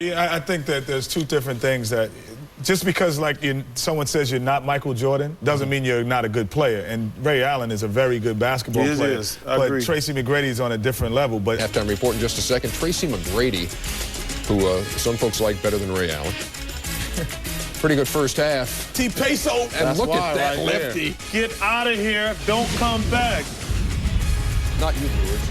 Yeah, I think that there's two different things that just because someone says you're not Michael Jordan doesn't mean you're not a good player. And Ray Allen is a very good basketball player. He is. I agree. Tracy McGrady's on a different level. But halftime report in just a second. Tracy McGrady, who some folks like better than Ray Allen. Pretty good first half. T-Peso. And That's look at that right lefty. Get out of here. Don't come back. Not you, George.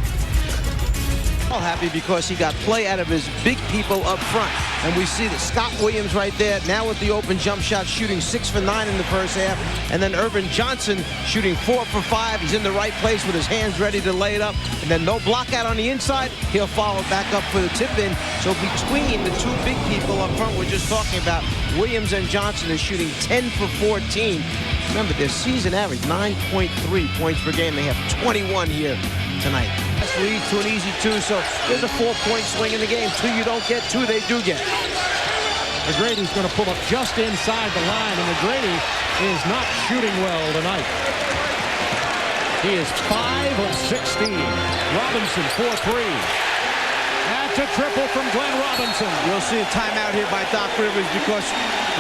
All happy because he got play out of his big people up front. And we see that Scott Williams right there, now with the open jump shot, shooting 6 for 9 in the first half. And then Irvin Johnson shooting 4 for 5. He's in the right place with his hands ready to lay it up. And then no block out on the inside. He'll follow back up for the tip in. So between the two big people up front we're just talking about, Williams and Johnson is shooting 10 for 14. Remember, their season average, 9.3 points per game. They have 21 here tonight. This leads to an easy 2, so there's a 4-point swing in the game. 2 you don't get, 2 they do get. McGrady's going to pull up just inside the line, and McGrady is not shooting well tonight. He is 5 of 16. Robinson, 4-3. That's a triple from Glenn Robinson. You'll see a timeout here by Doc Rivers because,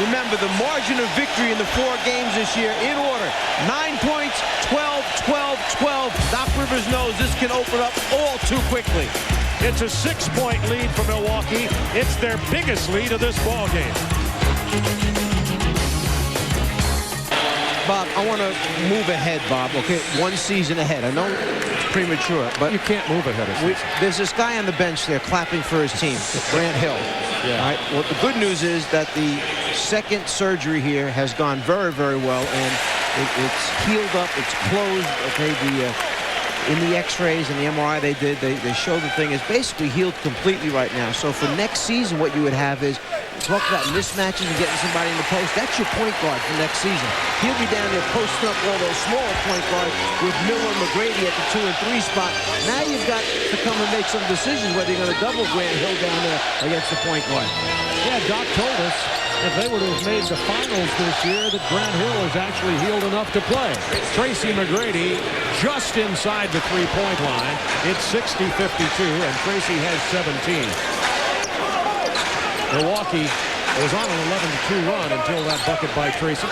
remember, the margin of victory in the 4 games this year, in order, 9 points, 12, 12, 12. Doc Rivers knows this can open up all too quickly. It's a 6-point lead for Milwaukee. It's their biggest lead of this ball game. Bob, I want to move ahead, Bob, okay? One season ahead. I know it's premature, but you can't move ahead of season. There's this guy on the bench there clapping for his team, Grant Hill. Yeah. All right? Well, the good news is that the second surgery here has gone very, very well, and it's healed up, it's closed, okay? In the x-rays and the MRI they did, they show the thing is basically healed completely right now. So for next season, what you would have is, talk about mismatches and getting somebody in the post. That's your point guard for next season. He'll be down there posting up all those smaller point guards with Miller and McGrady at the 2 and 3 spot. Now you've got to come and make some decisions whether you're going to double Grant Hill down there against the point guard. Yeah, Doc told us if they were to have made the finals this year that Grant Hill is actually healed enough to play. Tracy McGrady just inside the three-point line. It's 60-52, and Tracy has 17. Milwaukee was on an 11-2 run until that bucket by Tracy.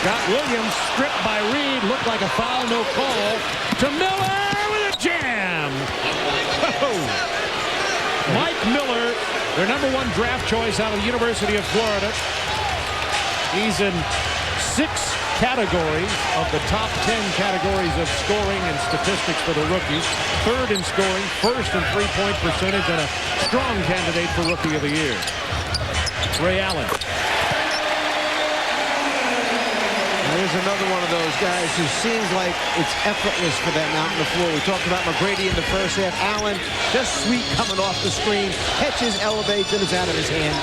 Scott Williams stripped by Reed. Looked like a foul, no call. To Miller with a jam. Mike Miller, their #1 draft choice out of the University of Florida. He's in 6 categories of the top 10 categories of scoring and statistics for the rookies. 3rd in scoring, 1st in three-point percentage, and a strong candidate for Rookie of the Year. Ray Allen. There's another one of those guys who seems like it's effortless for them out on the floor. We talked about McGrady in the first half. Allen, just sweet coming off the screen. Catches, elevates, and it's out of his hand.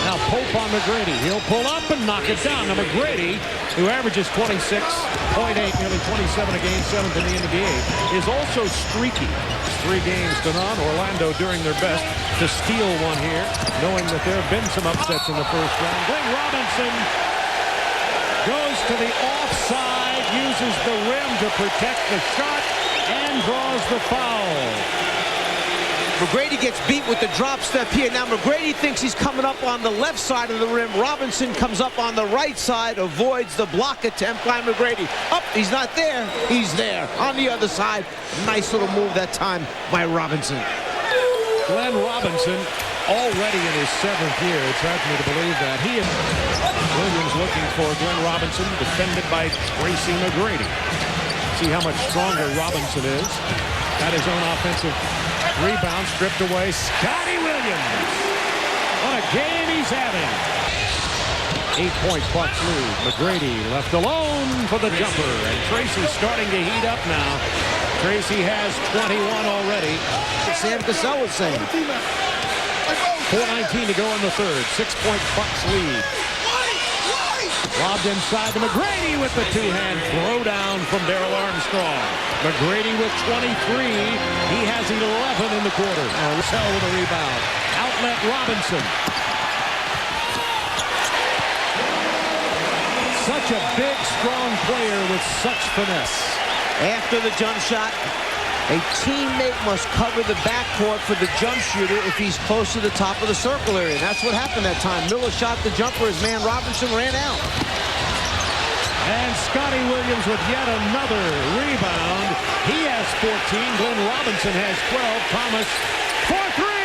Now Pope on McGrady. He'll pull up and knock it down. Now McGrady, who averages 26.8, nearly 27 a game, 7th in the NBA, is also streaky. 3 games to none. Orlando doing their best to steal one here, knowing that there have been some upsets in the first round. Glenn Robinson goes to the offside, uses the rim to protect the shot, and draws the foul. McGrady gets beat with the drop step here. Now McGrady thinks he's coming up on the left side of the rim. Robinson comes up on the right side, avoids the block attempt by McGrady. Up, he's not there. He's there on the other side. Nice little move that time by Robinson. Glenn Robinson, already in his 7th year. It's hard for me to believe that. He and Williams looking for Glenn Robinson, defended by Tracy McGrady. See how much stronger Robinson is. Got his own offensive rebound stripped away. Scotty Williams. What a game he's having. 8-point Bucks lead. McGrady left alone for the jumper. And Tracy's starting to heat up now. Tracy has 21 already. Sam Cassell was saying. 4:19 to go in the 3rd. 6-point Bucks lead. Lobbed inside to McGrady with the 2-hand throwdown from Darrell Armstrong. McGrady with 23. He has 11 in the quarter. Cassell with a rebound. Outlet Robinson. Such a big, strong player with such finesse. After the jump shot, A teammate must cover the backcourt for the jump shooter if he's close to the top of the circle area. And that's what happened that time. Miller shot the jumper. His man Robinson ran out. And Scotty Williams with yet another rebound. He has 14. Glenn Robinson has 12. Thomas for three.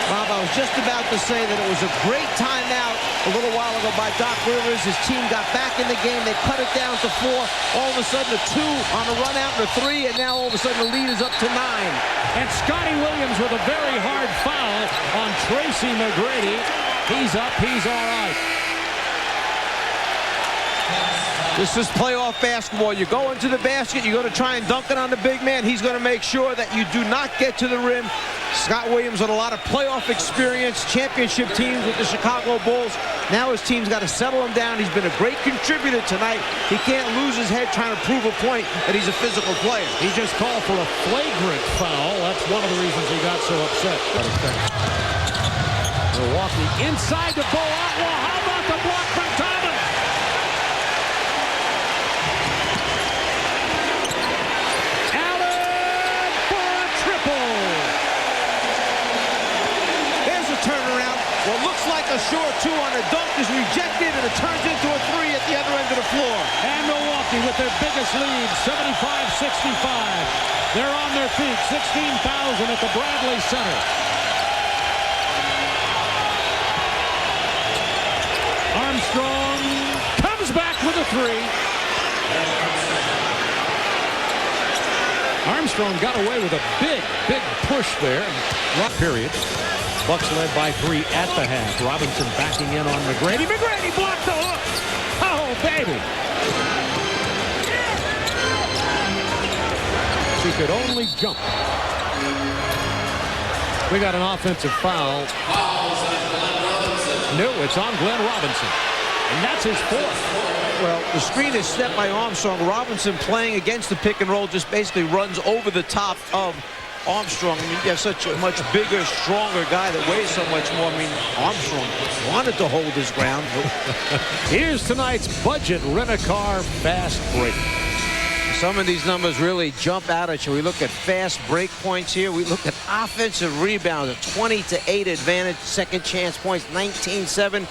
Bob, I was just about to say that it was a great timeout a little while ago by Doc Rivers. His team got back in the game. They cut it down to 4. All of a sudden a 2 on a run out and a 3. And now all of a sudden the lead is up to 9. And Scotty Williams with a very hard foul on Tracy McGrady. He's up. He's all right. This is playoff basketball. You go into the basket, you're going to try and dunk it on the big man. He's going to make sure that you do not get to the rim. Scott Williams with a lot of playoff experience, championship teams with the Chicago Bulls. Now his team's got to settle him down. He's been a great contributor tonight. He can't lose his head trying to prove a point that he's a physical player. He just called for a flagrant foul. That's one of the reasons he got so upset. Milwaukee inside the ball. Well, how about the block from Thomas? What looks like a short 2 on a dunk is rejected, and it turns into a 3 at the other end of the floor. And Milwaukee with their biggest lead, 75-65. They're on their feet, 16,000 at the Bradley Center. Armstrong comes back with a 3. Armstrong got away with a big push there. Period. Bucks led by 3 at the half. Robinson backing in on McGrady. McGrady blocked the hook. Oh, baby. He could only jump. We got an offensive foul. No, it's on Glenn Robinson. And that's his 4th. Well, the screen is set by Armstrong. Robinson playing against the pick and roll just basically runs over the top of Armstrong. I mean, you have such a much bigger, stronger guy that weighs so much more. I mean, Armstrong wanted to hold his ground. Here's tonight's budget rent-a-car fast break. Some of these numbers really jump out at you. We look at fast break points here. We look at offensive rebounds, a 20-8 advantage, second chance points, 19-7.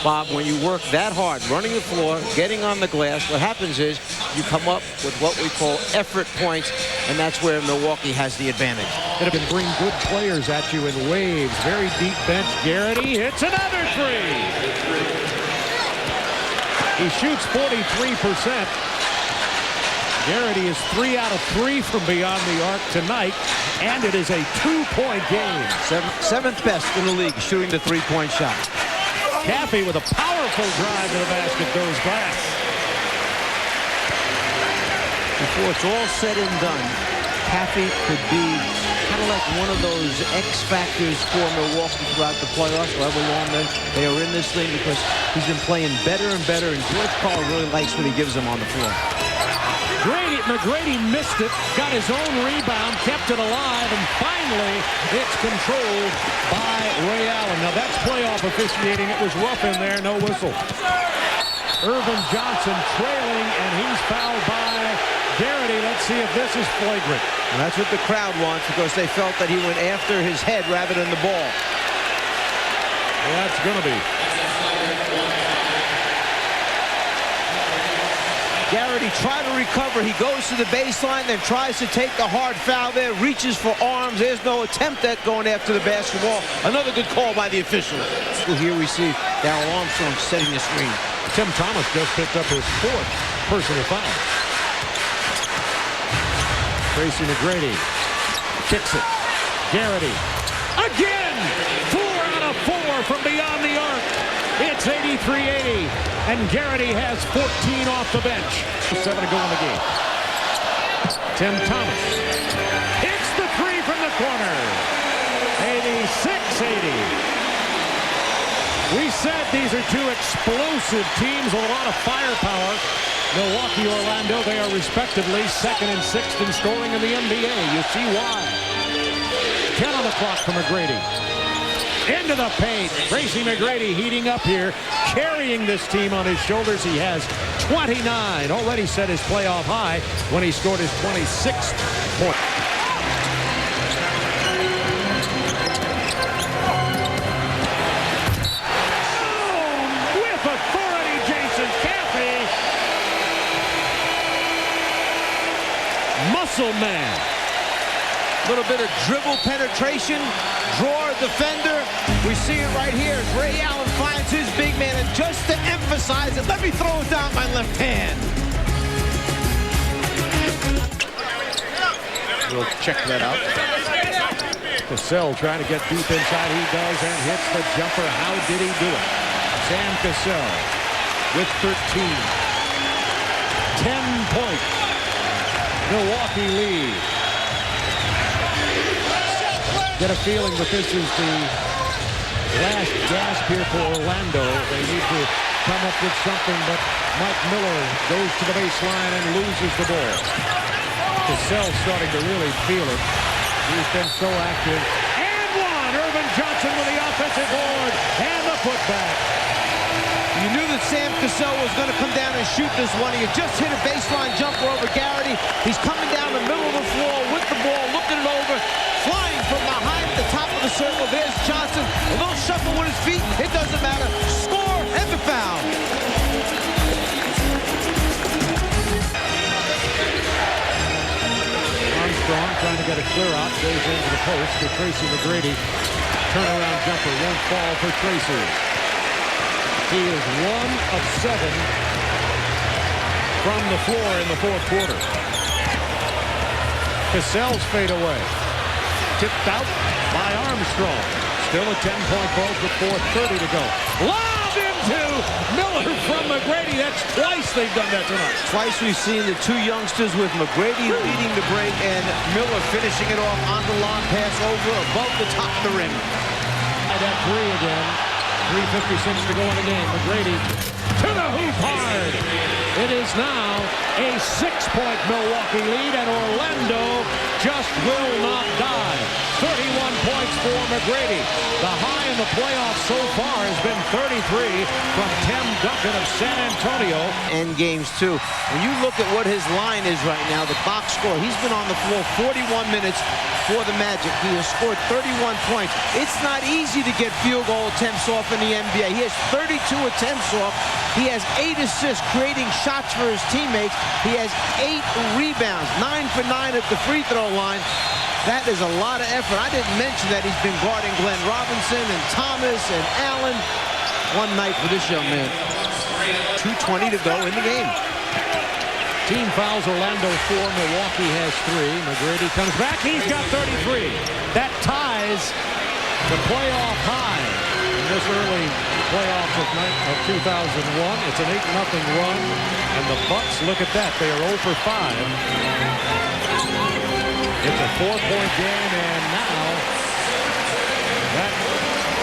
Bob, when you work that hard, running the floor, getting on the glass, what happens is you come up with what we call effort points, and that's where Milwaukee has the advantage. It can bring good players at you in waves. Very deep bench. Garrity hits another 3. He shoots 43%. Garrity is 3 out of 3 from beyond the arc tonight, and it is a 2-point game. Seventh best in the league shooting the 3-point shot. Caffey with a powerful drive to the basket goes glass. Before it's all said and done, Caffey could be kind of like one of those X factors for Milwaukee throughout the playoffs, however long they are in this thing, because he's been playing better and better, and George Karl really likes what he gives him on the floor. McGrady missed it, got his own rebound, kept it alive, and finally it's controlled by Ray Allen. Now that's playoff officiating. It was rough in there, no whistle. Irvin Johnson trailing, and he's fouled by Garrity. Let's see if this is flagrant. And that's what the crowd wants, because they felt that he went after his head rather than the ball. Yeah, it's going to be. Garrity tried to recover. He goes to the baseline, then tries to take the hard foul there, reaches for arms. There's no attempt at going after the basketball. Another good call by the official. Well, here we see Darrell Armstrong setting the screen. Tim Thomas just picked up his 4th personal foul. Tracy McGrady kicks it. Garrity again! 4 out of 4 from beyond the arc. It's 83-80, and Garrity has 14 off the bench. 7 to go in the game. Tim Thomas hits the 3 from the corner. 86-80. We said these are 2 explosive teams with a lot of firepower. Milwaukee, Orlando, they are respectively 2nd and 6th in scoring in the NBA. You see why. 10 on the clock for McGrady. Into the paint. Tracy McGrady heating up here. carrying this team on his shoulders. He has 29. Already set his playoff high when he scored his 26th point. With authority, Jason Caffey. Muscle man. A little bit of dribble penetration, drawer defender. We see it right here as Ray Allen finds his big man, and just to emphasize it, let me throw it down my left hand. We'll check that out. Cassell trying to get deep inside. He does and hits the jumper. How did he do it? Sam Cassell with 13. 10 points. Milwaukee lead. Get a feeling that this is the last gasp here for Orlando. They need to come up with something, but Mike Miller goes to the baseline and loses the ball. Cassell starting to really feel it. He's been so active. And one! Irvin Johnson with the offensive board and the putback. You knew that Sam Cassell was going to come down and shoot this one. He had just hit a baseline jumper over Garrity. He's coming down the middle of the floor with the ball, looking it over, flying from behind the top of the circle. There's Johnson. A little shuffle with his feet. It doesn't matter. Score and the foul. Armstrong trying to get a clear out. Goes into the post for Tracy McGrady. Turnaround jumper won't fall for Tracy. He is 1 of 7 from the floor in the fourth quarter. Cassell's fade away. Tipped out by Armstrong. Still a 10-point ball with 4:30 to go. Lob into Miller from McGrady. That's twice they've done that tonight. Twice we've seen the two youngsters with McGrady leading the break and Miller finishing it off on the long pass over above the top of the rim. And that three again. 3:56 to go in the game. McGrady to the hoop hard. It is now a 6-point Milwaukee lead, and Orlando just will not die. 31 points for McGrady. The high in the playoffs so far has been 33 from Tim Duncan of San Antonio. End games, too. When you look at what his line is right now, the box score, he's been on the floor 41 minutes for the Magic. He has scored 31 points. It's not easy to get field goal attempts off in the NBA. He has 32 attempts off. He has 8 assists, creating shots for his teammates. He has 8 rebounds, 9 for 9 at the free throw line. That is a lot of effort. I didn't mention that he's been guarding Glenn Robinson and Thomas and Allen. One night for this young man. 2:20 to go in the game. Team fouls, Orlando 4, Milwaukee has 3. McGrady comes back, he's got 33. That ties the playoff high in this early playoffs of 2001. It's an 8-0 run, and the Bucks, look at that, they are 0 for 5. It's a 4-point game, and now that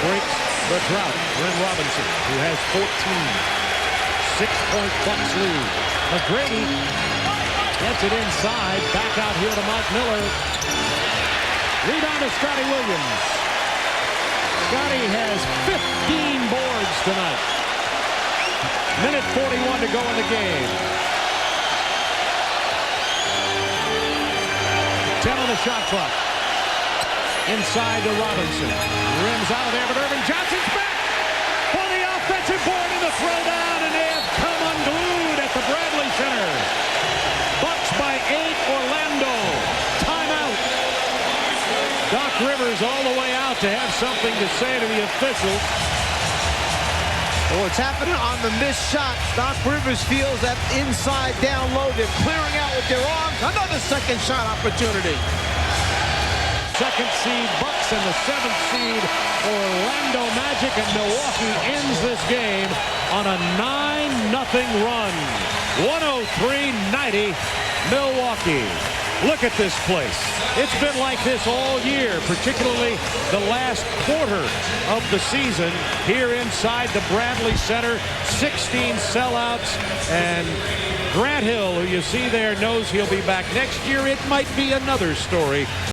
breaks the drought. Glenn Robinson, who has 14. 6-point Bucks lead. McGrady gets it inside. Back out here to Mike Miller. Rebound to Scotty Williams. Scotty has 15 boards tonight. Minute 41 to go in the game. 10 on the shot clock. Inside to Robinson. Rims out of there, but Irvin Johnson's back for the offensive board in the throwdown, and they have come unglued at the Bradley Center. Bucks by 8, Orlando. Timeout. Doc Rivers all the way out to have something to say to the officials. Well, it's happening on the missed shot. Doc Rivers feels that inside down low. They're clearing out with their arms. Another second shot opportunity. Second seed Bucks and the 7th seed Orlando Magic, and Milwaukee ends this game on a 9-0 run. 103-90 Milwaukee. Look at this place. It's been like this all year, particularly the last quarter of the season here inside the Bradley Center. 16 sellouts, and Grant Hill, who you see there, knows he'll be back next year. It might be another story.